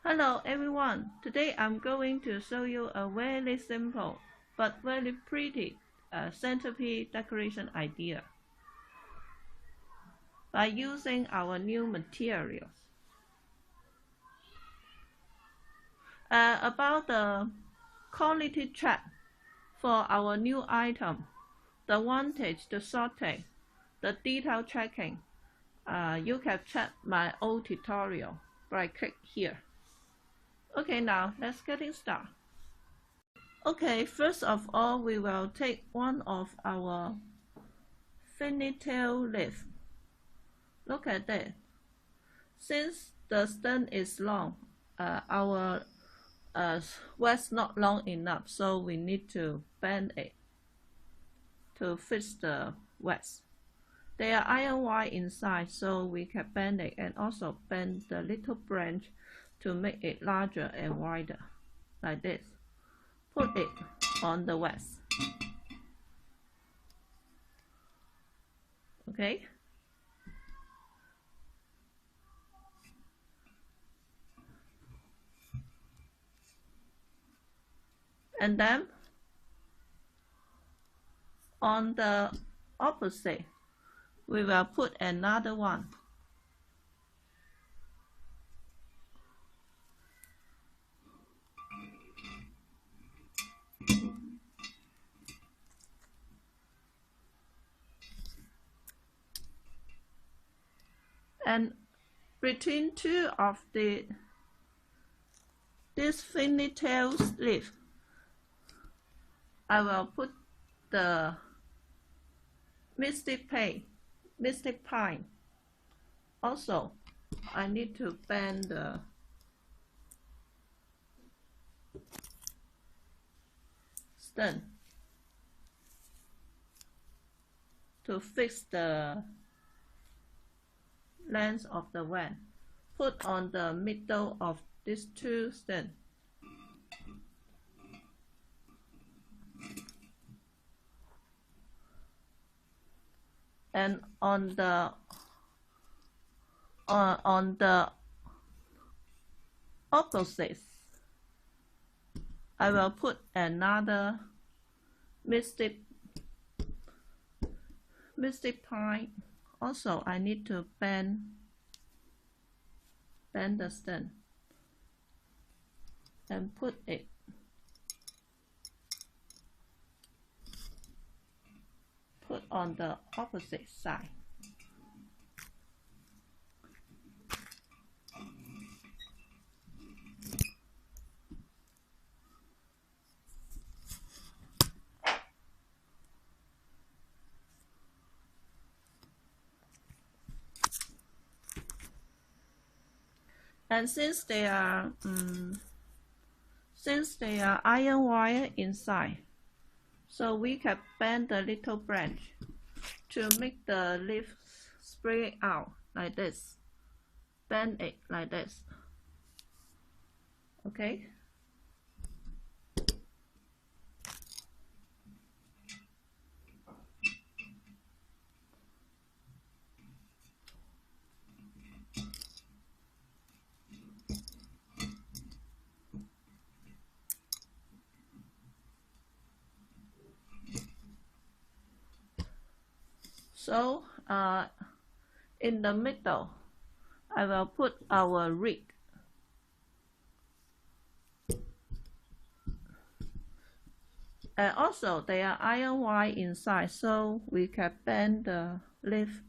Hello everyone, today I'm going to show you a very simple but very pretty centerpiece decoration idea by using our new materials. About the quality check for our new item, the wantage, the sorting, the detail checking, you can check my old tutorial by click here. Okay, now let's get started. Okay, first of all, we will take one of our fingertail leaf. Look at that. Since the stem is long, our wax not long enough, so we need to bend it to fit the wax. There are iron wire inside, so we can bend it and also bend the little branch to make it larger and wider, like this. Put it on the wax. Okay. And then on the opposite, we will put another one. And between two of this fingertail leaf, I will put the mystic pine. Also, I need to bend the stem to fix the length of the wax. Put on the middle of these two stems. And on the opposite, I will put another mystic pine. Also, I need to bend the stem and put it on the opposite side. And since they are iron wire inside, so we can bend the little branch to make the leaf spray out like this. Bend it like this. Okay. So in the middle, I will put our rig. And also there are iron wire inside, so we can bend the leaf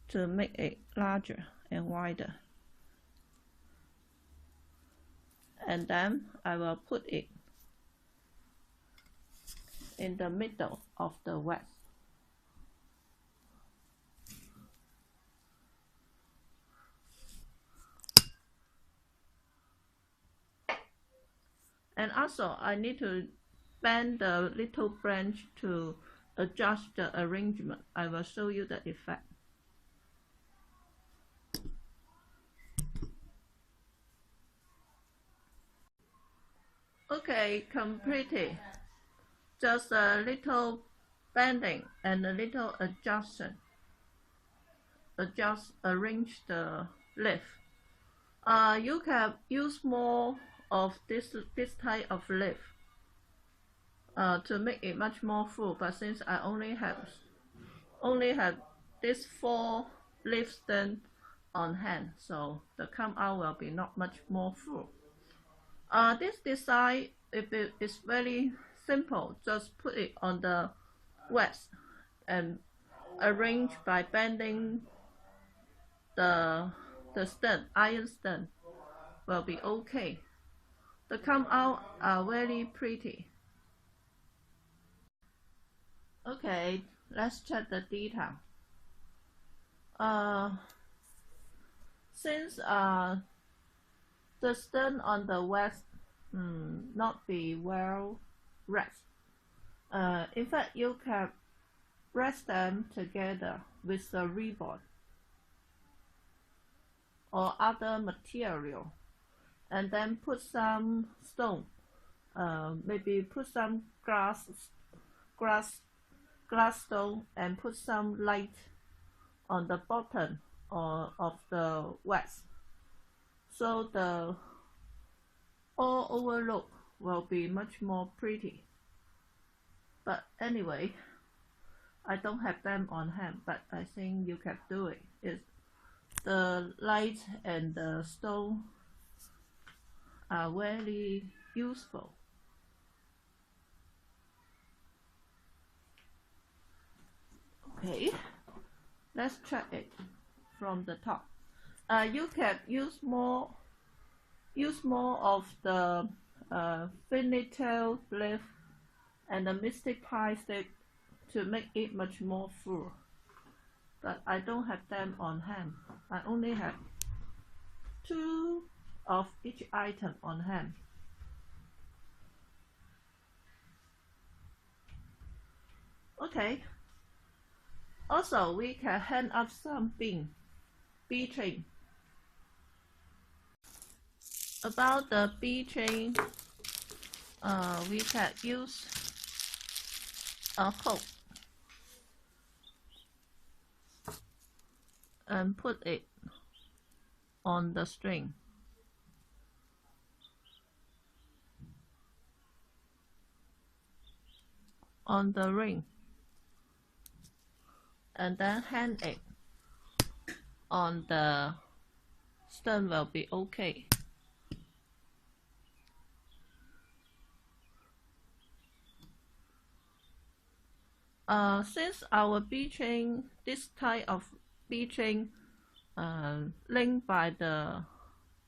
to make it larger and wider. And then I will put it in the middle of the wax. And also I need to bend the little branch to adjust the arrangement. I will show you the effect. Okay, completed. Just a little bending and a little adjustment. Arrange the leaf. You can use more of this type of leaf to make it much more full. But since I only have this 4 leaf stem on hand, so the come out will be not much more full. This design is very simple. Just put it on the wax and arrange by bending the stem, iron stem will be okay. The come out are very pretty. Okay, let's check the detail. Since the stem on the wax not be well rest. In fact, you can rest them together with a ribbon or other material, and then put some stone. Maybe put some glass stone and put some light on the bottom of the wax, so the all over look will be much more pretty. But anyway, I don't have them on hand, but I think you can do it. It's the light and the stone are very useful. Okay, let's check it from the top. You can use more of the fingertail leaf and the mystic pie stick to make it much more full. But I don't have them on hand. I only have 2 of each item on hand. Okay. Also, we can hang up some bee chain. About the bee chain, we can use a hook and put it on the string. On the ring, and then hang it on the stem will be okay. Since our bee chain, this type of bee chain linked by the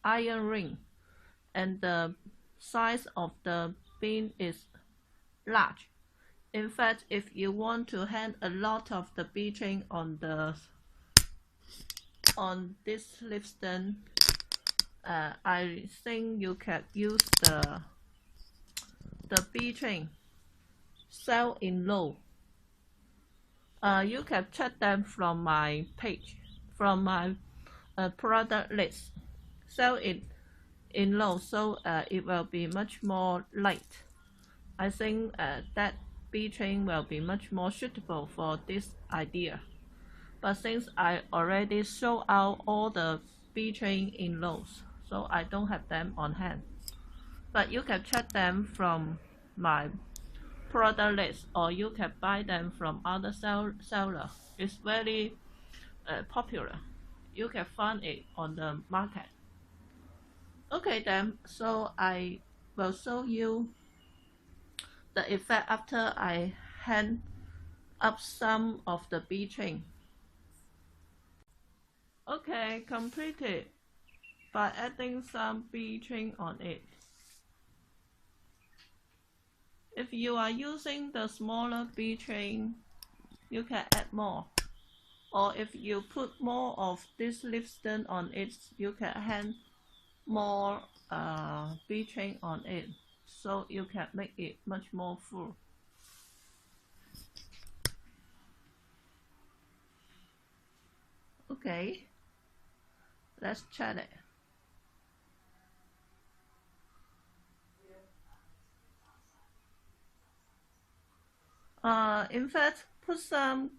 iron ring, and the size of the bean is large. In fact, if you want to hang a lot of the bee chain on this leaf stem, I think you can use the bee chain sell in low. You can check them from my page, from my product list. Sell it in low, so it will be much more light. I think that bee chain will be much more suitable for this idea. But since I already sold out all the bee chain in lows, so I don't have them on hand. But you can check them from my product list, or you can buy them from other seller. It's very popular. You can find it on the market. Okay then, so I will show you the effect after I hang up some of the bee chain. Okay, completed by adding some bee chain on it. If you are using the smaller bee chain, you can add more. Or if you put more of this leaf stem on it, you can hang more bee chain on it, so you can make it much more full. Okay, let's check it. In fact, put some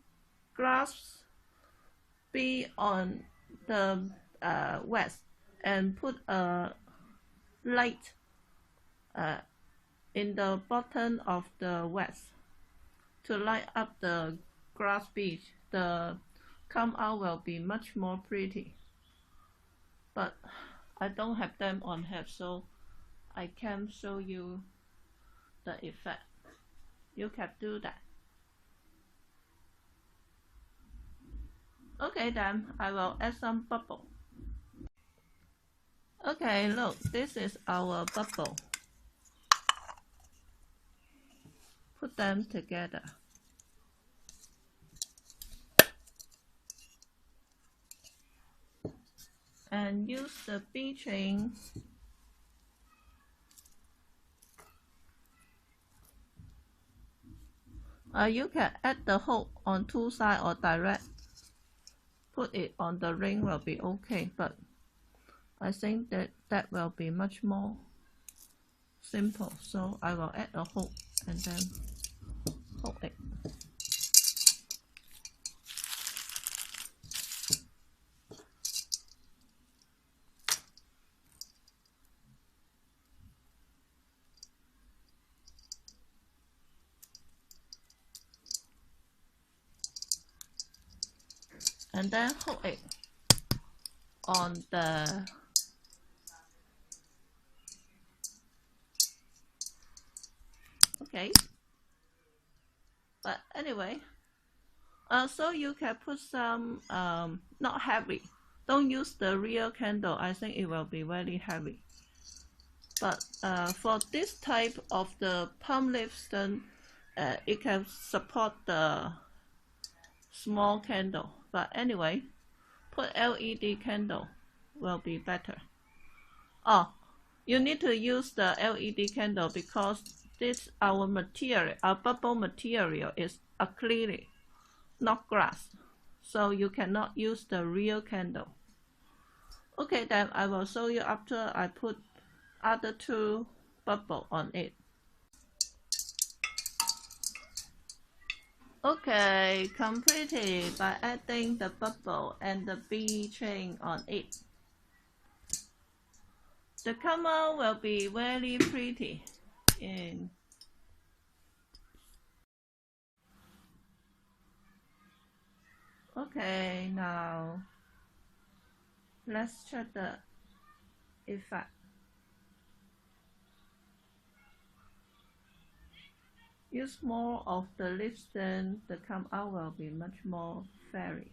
glass bee on the wax and put a light in the bottom of the wax to light up the grass beach. The come out will be much more pretty, but I don't have them on hand, so I can't show you the effect. You can do that. Okay, then I will add some bubble. Okay, look, this is our bubble. Put them together. And use the bee chain you can add the hook on two sides or direct. Put it on the ring will be okay, but I think that will be much more simple. So I will add a hook and then hook it. And then hook it on the okay. But anyway, so you can put some not heavy. Don't use the real candle. I think it will be very heavy. But for this type of the palm leaf stem, it can support the small candle. But anyway, put LED candle will be better. Oh, you need to use the LED candle because this our material, our bubble material is acrylic, not glass. So you cannot use the real candle. Okay, then I will show you after I put other two bubble on it. Okay, completed by adding the bubble and the bee chain on it. The color will be very pretty. Okay, now let's check the effect. Use more of the leaf stem, the come out will be much more fairy.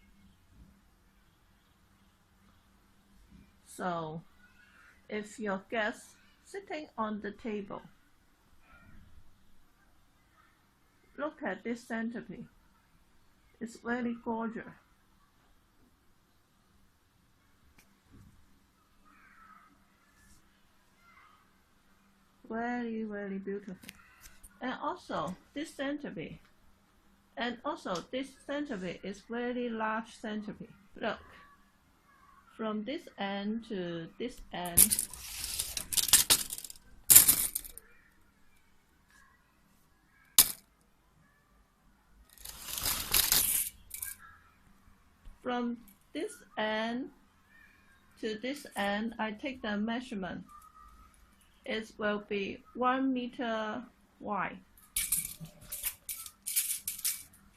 So, if your guest sitting on the table, look at this centerpiece. It's very gorgeous. Very, very beautiful. And also this centerpiece. This centerpiece is very large centerpiece. Look, from this end to this end, from this end to this end, I take the measurement. It will be 1 meter wide.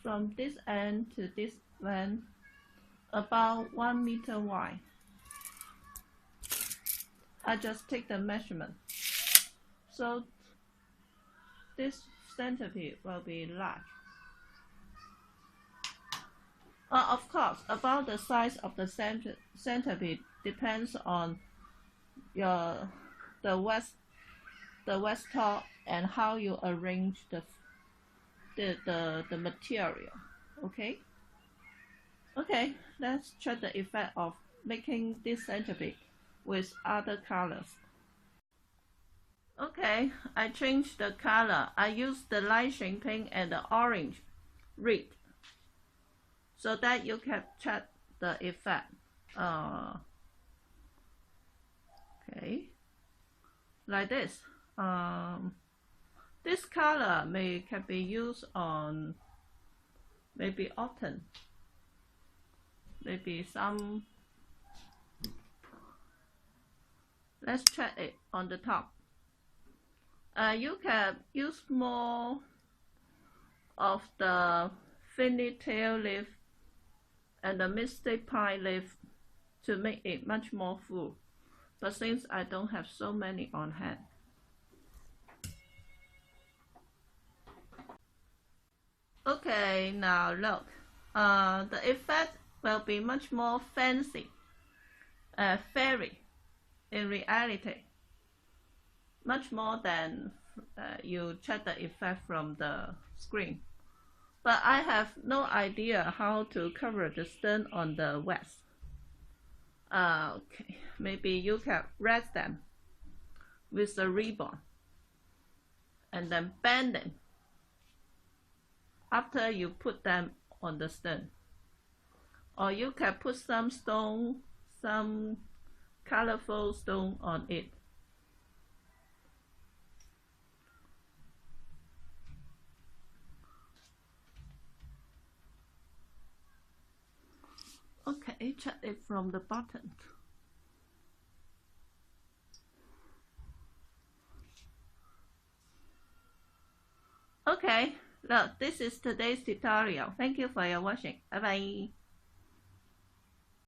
From this end to this end, about 1 meter wide. I just take the measurement. So this centerpiece will be large. Of course, about the size of the centerpiece depends on the wax top and how you arrange the material. Okay, let's check the effect of making this centerpiece with other colors. Okay, I changed the color. I used the light pink and the orange red so that you can check the effect. Okay, like this. This color can be used on maybe autumn, maybe some Let's check it on the top. You can use more of the finny-tail leaf and the mystic pine leaf to make it much more full. But since I don't have so many on hand. Okay, now look. The effect will be much more fancy, fairy in reality, much more than you check the effect from the screen. But I have no idea how to cover the stone on the wax. Okay, maybe you can rest them with a ribbon and then bend them after you put them on the stone. Or you can put some stone, some colorful stone on it. Okay, check it from the bottom. Okay, look, this is today's tutorial. Thank you for your watching. Bye bye.